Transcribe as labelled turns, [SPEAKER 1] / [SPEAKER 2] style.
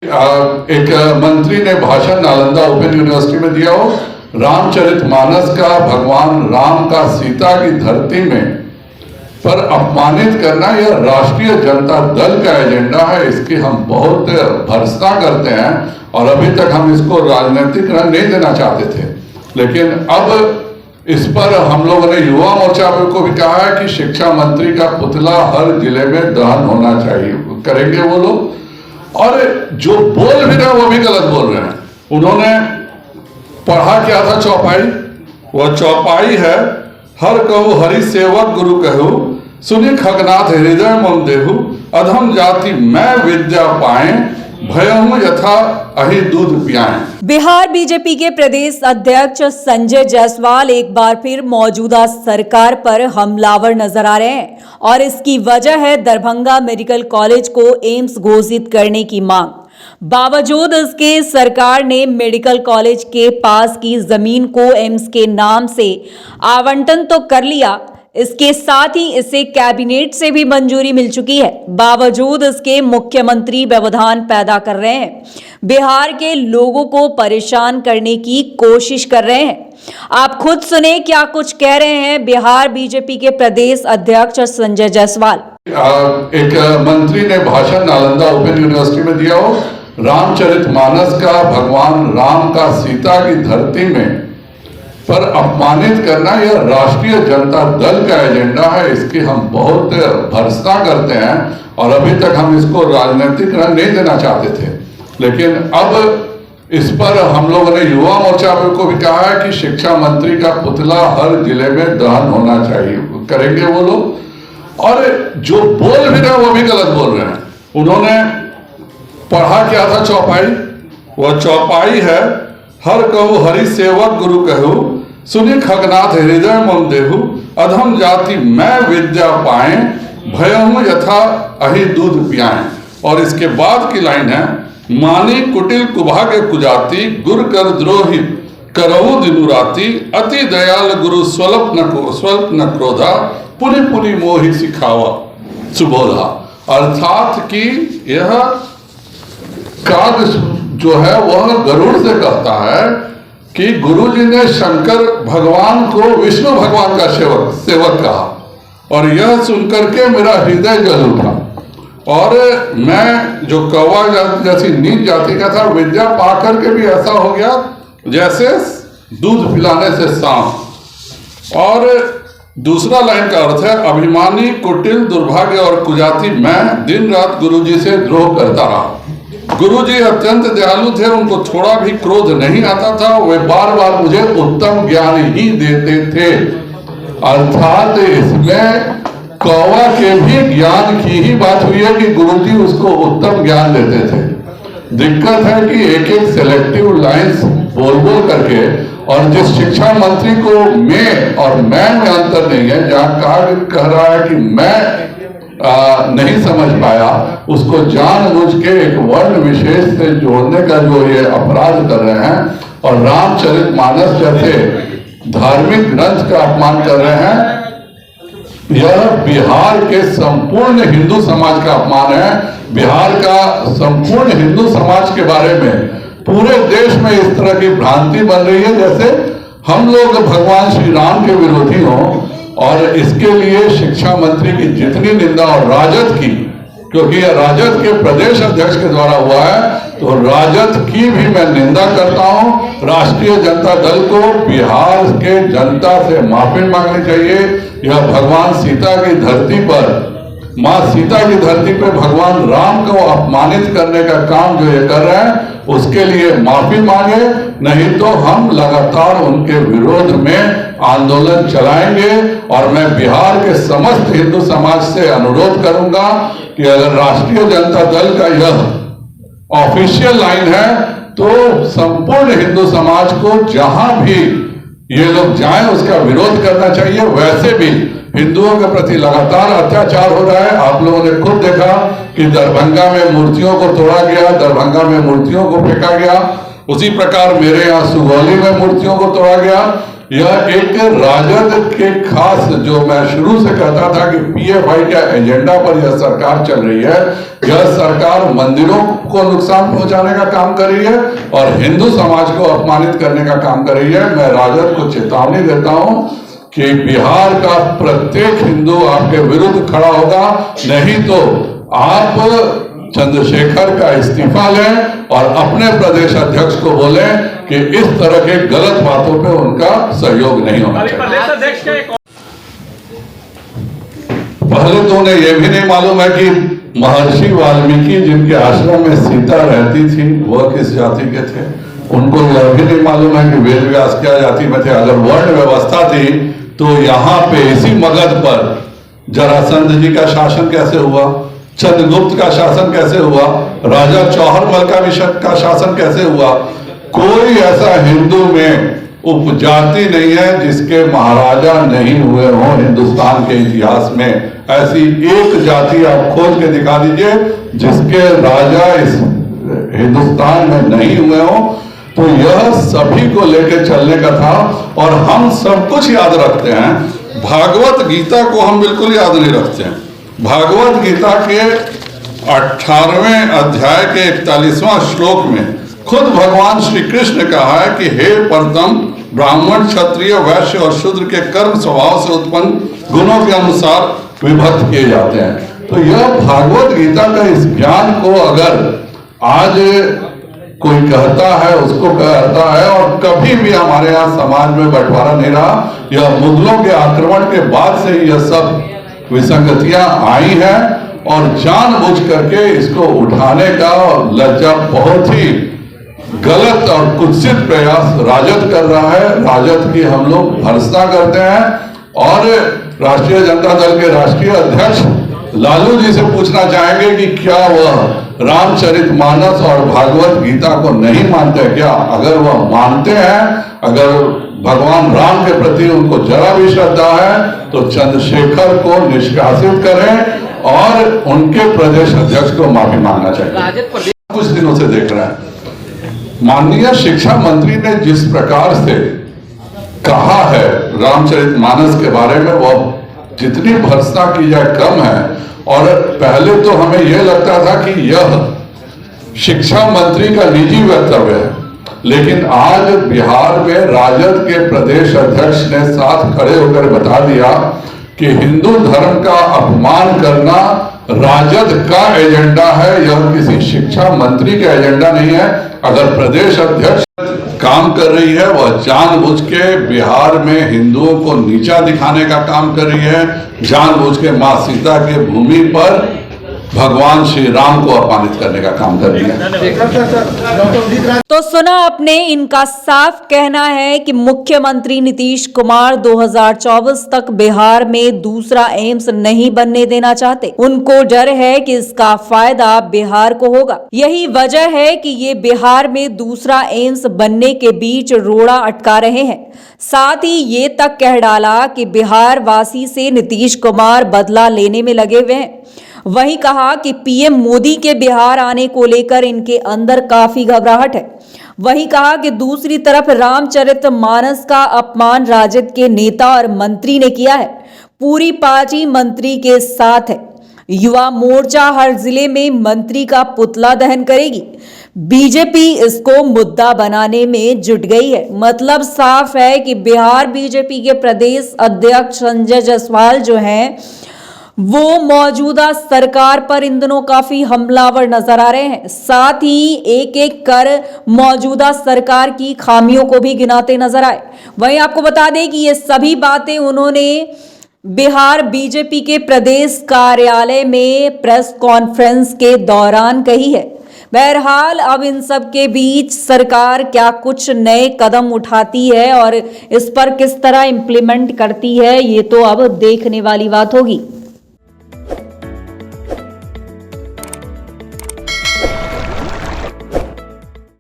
[SPEAKER 1] एक मंत्री ने भाषण नालंदा ओपन यूनिवर्सिटी में दिया हो, रामचरितमानस का भगवान राम का सीता की धरती में पर अपमानित करना यह राष्ट्रीय जनता दल का एजेंडा है। इसकी हम बहुत भर्त्सना करते हैं और अभी तक हम इसको राजनीतिक रंग नहीं देना चाहते थे, लेकिन अब इस पर हम लोगों ने युवा मोर्चा को भी कहा है कि शिक्षा मंत्री का पुतला हर जिले में दहन होना चाहिए, करेंगे वो लोग। और जो बोल भी रहे वो भी गलत बोल रहे हैं। उन्होंने पढ़ा क्या था चौपाई, वह चौपाई है, हर कहू हरि सेवक गुरु कहू, सुनि खगनाथ हृदय मम देहु, अधम जाति मैं विद्या पाए, भयहु यथा अहि दूध पियाएं।
[SPEAKER 2] बिहार बीजेपी के प्रदेश अध्यक्ष संजय जायसवाल एक बार फिर मौजूदा सरकार पर हमलावर नजर आ रहे हैं और इसकी वजह है दरभंगा मेडिकल कॉलेज को एम्स घोषित करने की मांग। बावजूद इसके सरकार ने मेडिकल कॉलेज के पास की जमीन को एम्स के नाम से आवंटन तो कर लिया, इसके साथ ही इसे कैबिनेट से भी मंजूरी मिल चुकी है। बावजूद इसके मुख्यमंत्री व्यवधान पैदा कर रहे हैं, बिहार के लोगों को परेशान करने की कोशिश कर रहे हैं। आप खुद सुने क्या कुछ कह रहे हैं बिहार बीजेपी के प्रदेश अध्यक्ष संजय जायसवाल।
[SPEAKER 1] एक मंत्री ने भाषण नालंदा ओपन यूनिवर्सिटी में दिया हो, रामचरितमानस का भगवान राम का सीता की धरती में पर अपमानित करना यह राष्ट्रीय जनता दल का एजेंडा है। इसकी हम बहुत भर्त्सना करते हैं और अभी तक हम इसको राजनीतिक रंग नहीं देना चाहते थे, लेकिन अब इस पर हम लोगों ने युवा मोर्चा को भी कहा है कि शिक्षा मंत्री का पुतला हर जिले में दहन होना चाहिए, करेंगे वो लोग। और जो बोल भी रहे वो भी गलत बोल रहे हैं। उन्होंने पढ़ा क्या था चौपाई, वह चौपाई है, हर कहू हरि सेवक गुरु कहू, सुनि खगनाथ हृदय मम देहु, अधम जाति मैं विद्या पाए, भयहु यथा अहि दूध पियाएं। और इसके बाद की लाइन है, मानी कुटिल कुभाग्य कुजाति, गुर कर द्रोही करहु दिनु राति, अति दयाल गुरु स्वल्प न क्रोधा, पुनि पुनि मोहि सिखावा सुबोधा। अर्थात कि यह काग जो है वह गरुड़ से कहता है कि गुरुजी ने शंकर भगवान को विष्णु भगवान का सेवक कहा और यह सुनकर के मेरा हृदय जल उठा और मैं जो कौवा जैसी नीच जाति का था, विद्या पाकर के भी ऐसा हो गया जैसे दूध पिलाने से सांप। और दूसरा लाइन का अर्थ है, अभिमानी कुटिल दुर्भाग्य और कुजाति मैं दिन रात गुरुजी से द्रोह करता रहा। गुरुजी अत्यंत दयालु थे, उनको थोड़ा भी क्रोध नहीं आता था, वे बार बार मुझे उत्तम ज्ञान ही देते थे। अर्थात इसमें कौवा के भी ज्ञान की ही बात हुई है कि गुरुजी उसको उत्तम ज्ञान देते थे। दिक्कत है कि एक एक सेलेक्टिव लाइंस बोल बोल करके, और जिस शिक्षा मंत्री को मैं और मैं में अंतर नहीं है, जहां कह रहा है कि मैं नहीं समझ पाया, उसको जानबूझ के एक वर्ण विशेष से जोड़ने का जो ये अपराध कर रहे हैं और रामचरितमानस जैसे धार्मिक ग्रंथ का अपमान कर रहे हैं, यह बिहार के संपूर्ण हिंदू समाज का अपमान है। बिहार का संपूर्ण हिंदू समाज के बारे में पूरे देश में इस तरह की भ्रांति बन रही है जैसे हम लोग भगवान श्री राम के विरोधी हों। और इसके लिए शिक्षा मंत्री की जितनी निंदा और राजद की, क्योंकि यह राजद के प्रदेश अध्यक्ष के द्वारा हुआ है, तो राजद की भी मैं निंदा करता हूं। राष्ट्रीय जनता दल को बिहार के जनता से माफी मांगनी चाहिए। यह भगवान सीता की धरती पर, मां सीता की धरती पर भगवान राम को अपमानित करने का काम जो ये कर रहे हैं, उसके लिए माफी मांगे, नहीं तो हम लगातार उनके विरोध में आंदोलन चलाएंगे। और मैं बिहार के समस्त हिंदू समाज से अनुरोध करूंगा कि अगर राष्ट्रीय जनता दल का यह ऑफिशियल लाइन है तो संपूर्ण हिंदू समाज को जहां भी ये लोग जाएं उसका विरोध करना चाहिए। वैसे भी हिंदुओं के प्रति लगातार अत्याचार हो रहा है। आप लोगों ने खुद देखा कि दरभंगा में मूर्तियों को तोड़ा गया, दरभंगा में मूर्तियों को फेंका गया। उसी प्रकार मेरे यहाँ सुगौली में मूर्तियों को तोड़ा गया। यह एक राजद के खास, जो मैं शुरू से कहता था कि पीएफआई के एजेंडा पर यह सरकार चल रही है। यह सरकार मंदिरों को नुकसान पहुंचाने का काम कर रही है और हिंदू समाज को अपमानित करने का काम कर रही है। मैं राजद को चेतावनी देता हूं कि बिहार का प्रत्येक हिंदू आपके विरुद्ध खड़ा होगा, नहीं तो आप चंद्रशेखर का इस्तीफा लें और अपने प्रदेश अध्यक्ष को बोलें कि इस तरह के गलत बातों पे उनका सहयोग नहीं होना चाहिए। पहले तो उन्हें यह भी नहीं मालूम है कि महर्षि वाल्मीकि जिनके आश्रम में सीता रहती थी वह किस जाति के थे। उनको यह भी नहीं मालूम है कि वेद व्यास क्या जाति में थे। अगर वर्ण व्यवस्था थी तो यहाँ पे इसी मगध पर जरासंध जी का शासन कैसे हुआ, चंद्रगुप्त का शासन कैसे हुआ, राजा चौहरमल का शासन कैसे हुआ। कोई ऐसा हिंदू में उपजाति नहीं है जिसके महाराजा नहीं हुए हों हिंदुस्तान के इतिहास में। ऐसी एक जाति आप खोज के दिखा दीजिए जिसके राजा इस हिंदुस्तान में नहीं हुए हों। तो यह सभी को लेकर चलने का था और हम सब कुछ याद रखते हैं। भागवत गीता को हम बिल्कुल याद नहीं रखते हैं। भागवत गीता के 18वें अध्याय के 41वां श्लोक में खुद भगवान श्री कृष्ण ने कहा है कि हे परतम, ब्राह्मण, क्षत्रिय, वैश्य और शूद्र के कर्म स्वभाव से उत्पन्न गुणों के अनुसार विभक्त किए जाते हैं। तो यह भागवत गीता का इस ज्ञान को अगर आज कोई कहता है, उसको कहता है, और कभी भी हमारे यहाँ समाज में बंटवारा नहीं रहा। यह मुगलों के आक्रमण के बाद से यह सब विसंगतियां आई हैं और जानबूझ करके इसको उठाने का लज्जा बहुत ही गलत और कुत्सित प्रयास राजद कर रहा है। राजद की हम लोग भर्त्सना करते हैं और राष्ट्रीय जनता दल के राष्ट्रीय अध्यक्ष लालू जी से पूछना चाहेंगे कि क्या वह रामचरितमानस और भागवत गीता को नहीं मानते क्या? अगर वह मानते हैं, अगर भगवान राम के प्रति उनको जरा भी श्रद्धा है तो चंद्रशेखर को निष्कासित करें और उनके प्रदेश अध्यक्ष को माफी मांगना चाहिए। कुछ दिनों से देख रहे हैं माननीय शिक्षा मंत्री ने जिस प्रकार से कहा है रामचरितमानस के बारे में, वह जितनी भर्त्सना की जाए कम है। और पहले तो हमें यह लगता था कि यह शिक्षा मंत्री का निजी वक्तव्य है, लेकिन आज बिहार में राजद के प्रदेश अध्यक्ष ने साथ खड़े होकर बता दिया कि हिंदू धर्म का अपमान करना राजद का एजेंडा है, यह किसी शिक्षा मंत्री का एजेंडा नहीं है। अगर प्रदेश अध्यक्ष काम कर रही है, वह जानबूझ के बिहार में हिंदुओं को नीचा दिखाने का काम कर रही है, जानबूझ के मां सीता के भूमि पर भगवान श्री राम को अपमानित करने का काम कर रही है।
[SPEAKER 2] तो सुना आपने, इनका साफ कहना है कि मुख्यमंत्री नीतीश कुमार 2024 तक बिहार में दूसरा एम्स नहीं बनने देना चाहते। उनको डर है कि इसका फायदा बिहार को होगा। यही वजह है कि ये बिहार में दूसरा एम्स बनने के बीच रोड़ा अटका रहे हैं। साथ ही ये तक कह डाला कि बिहार वासी से नीतीश कुमार बदला लेने में लगे हुए हैं। वहीं कहा कि पीएम मोदी के बिहार आने को लेकर इनके अंदर काफी घबराहट है। वहीं कहा कि दूसरी तरफ रामचरितमानस का अपमान राजद के नेता और मंत्री ने किया है। पूरी पार्टी मंत्री के साथ है। युवा मोर्चा हर जिले में मंत्री का पुतला दहन करेगी। बीजेपी इसको मुद्दा बनाने में जुट गई है। मतलब साफ है कि बिहार बीजेपी के प्रदेश अध्यक्ष संजय जायसवाल जो हैं वो मौजूदा सरकार पर इन दिनों काफी हमलावर नजर आ रहे हैं। साथ ही एक एक कर मौजूदा सरकार की खामियों को भी गिनाते नजर आए। वहीं आपको बता दें कि ये सभी बातें उन्होंने बिहार बीजेपी के प्रदेश कार्यालय में प्रेस कॉन्फ्रेंस के दौरान कही है। बहरहाल अब इन सब के बीच सरकार क्या कुछ नए कदम उठाती है और इस पर किस तरह इंप्लीमेंट करती है, ये तो अब देखने वाली बात होगी।